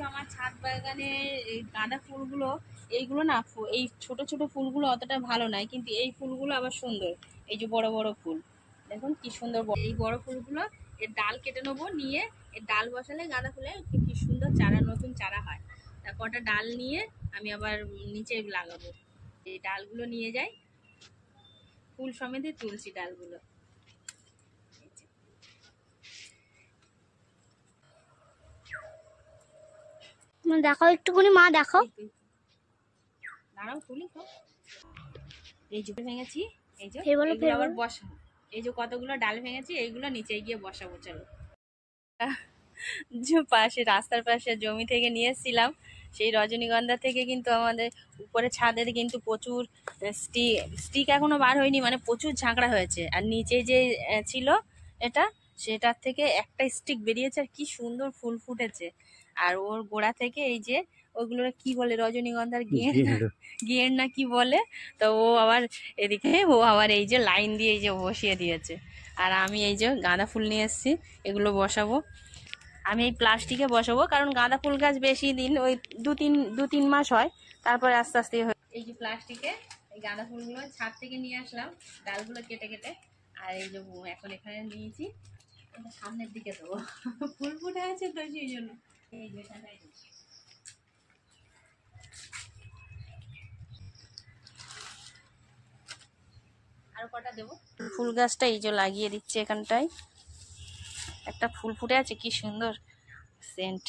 আমার ছাদ বাগানের এই গাঁদা ফুলগুলো, এইগুলো না এই ছোট ছোট ফুলগুলো অতটা ভালো নয়, কিন্তু এই ফুলগুলো আবার সুন্দর। এই যে বড় বড় ফুল দেখুন কি সুন্দর। এই বড় ফুলগুলো এর ডাল কেটে নেবো, নিয়ে এর ডাল বসালে গাঁদা ফুলে কি সুন্দর চারা, নতুন চারা হয়। তা কটা ডাল নিয়ে আমি আবার নিচে লাগাবো। এই ডালগুলো নিয়ে যাই, ফুল সমেতই তুলছি ডালগুলো। দেখাও একটুখানি মা, দেখাও। দাঁড়াও তুলি তো। এই যে ভেঙেছি, এই যে আবার বসা, এই যে কতগুলো ডাল ভেঙেছি, এইগুলো নিচে গিয়ে বসাবো। চলো। যে পাশে রাস্তার পাশে জমি থেকে নিয়ে এসেছিলাম সেই রজনীগন্ধা থেকে, কিন্তু আমাদের উপরে ছাদের কিন্তু প্রচুর স্টিক এখনো বার হয়নি, মানে প্রচুর ঝাঁকড়া হয়েছে। আর নিচে যে ছিল এটা, সেটার থেকে একটা স্টিক বেরিয়েছে, আর কি সুন্দর ফুল ফুটেছে। আর ওর গোড়া থেকে এই যে ওইগুলো কি বলে, রজনীগন্ধার গের না কি বলে, তো ও আবার এদিকে ও আবার এই যে লাইন দিয়ে এই যে বসিয়ে দিয়েছে। আর আমি এই যে গাঁদা ফুল নিয়ে এসেছি, এগুলো বসাবো। আমি এই প্লাস্টিকে বসাবো, কারণ গাঁদা ফুল গাছ বেশি দিন, ওই দু তিন মাস হয়, তারপরে আস্তে আস্তে এই যে প্লাস্টিকে এই গাঁদা ফুলগুলো ছাদ থেকে নিয়ে আসলাম, ডালগুলো কেটে কেটে। আর এই যে এখন এখানে নিয়েছি, এটা সামনের দিকে দেবো, ফুল ফুটে আছে তো সেই জন্য। এই যে আরো কটা দেবো। ফুল গাছটা এই যে লাগিয়ে দিচ্ছে এখানটায়, একটা ফুল ফুটে আছে কি সুন্দর সেন্ট।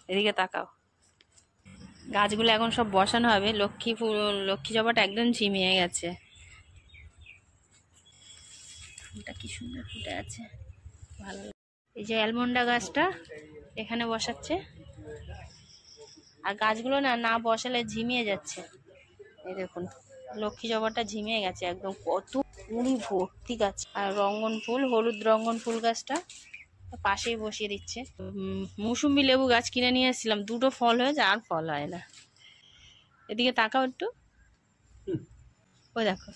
এদিকে তাকাও। গাছগুলো এখন সব বসানো হবে। লক্ষ্মী জবাটা একদম ঝিমিয়ে গেছে, ফুলটা কি সুন্দর ফুটে আছে, ভালো। এই যে অ্যালমন্ডা গাছটা এখানে বসাচ্ছে। আর গাছগুলো না বসালে ঝিমিয়ে যাচ্ছে। এই দেখুন লক্ষ্মী জবাটা ঝিমিয়ে গেছে একদম, কত কুড়ি ভর্তি গাছ। আর রঙ্গন ফুল, হলুদ রঙ্গন ফুল গাছটা পাশেই বসিয়ে দিচ্ছে। মৌসুম্বি লেবু গাছ কিনে নিয়ে এসেছিলাম, দুটো ফল হয়েছে, আর ফল হয় না। এদিকে তাকাও একটু, ওই দেখো।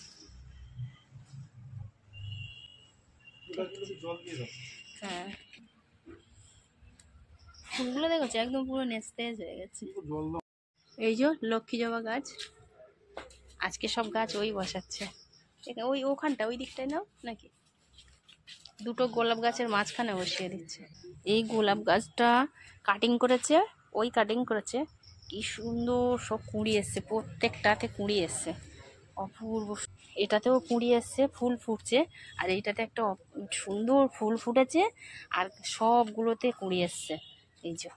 হ্যাঁ, ফুলগুলো দেখেছো একদম পুরো নিস্তেজ হয়ে গেছে। এই যে লক্ষ্মী জবা গাছ, আজকে সব গাছ ওই বসাচ্ছে। ওই ওখানটা ওই দিকটায় নাও নাকি, দুটো গোলাপ গাছের মাঝখানে বসিয়ে দিচ্ছে। এই গোলাপ গাছটা কাটিং করেছে, ওই কাটিং করেছে, কি সুন্দর সব কুঁড়ি এসছে, প্রত্যেকটাতে কুঁড়ি এসছে, অপূর্ব। এটাতেও কুঁড়ি এসছে, ফুল ফুটছে। আর এইটাতে একটা সুন্দর ফুল ফুটেছে, আর সবগুলোতে কুঁড়ি এসছে। এই যে